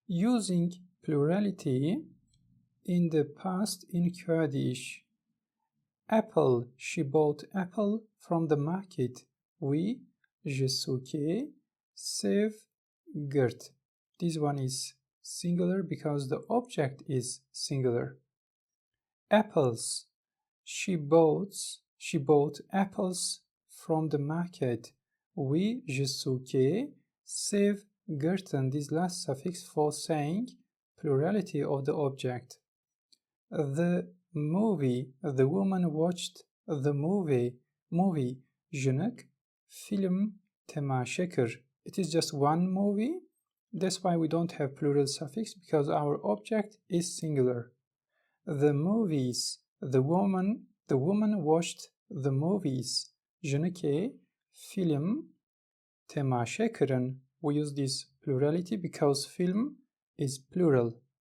Using plurality in the past in Kurdish. Apple, she bought apple from the market. We, je souke, sev, gert. This one is singular because the object is singular. Apples, she bought apples from the market. We, je souke, sev, gerten. This last suffix for saying plurality of the object. The movie, the woman watched the movie. Jönük film temaşe kır. It is just one movie. That's why we don't have plural suffix because our object is singular. The movies, the woman watched the movies. Jönük film temaşe kırın. We use this plurality because film is plural.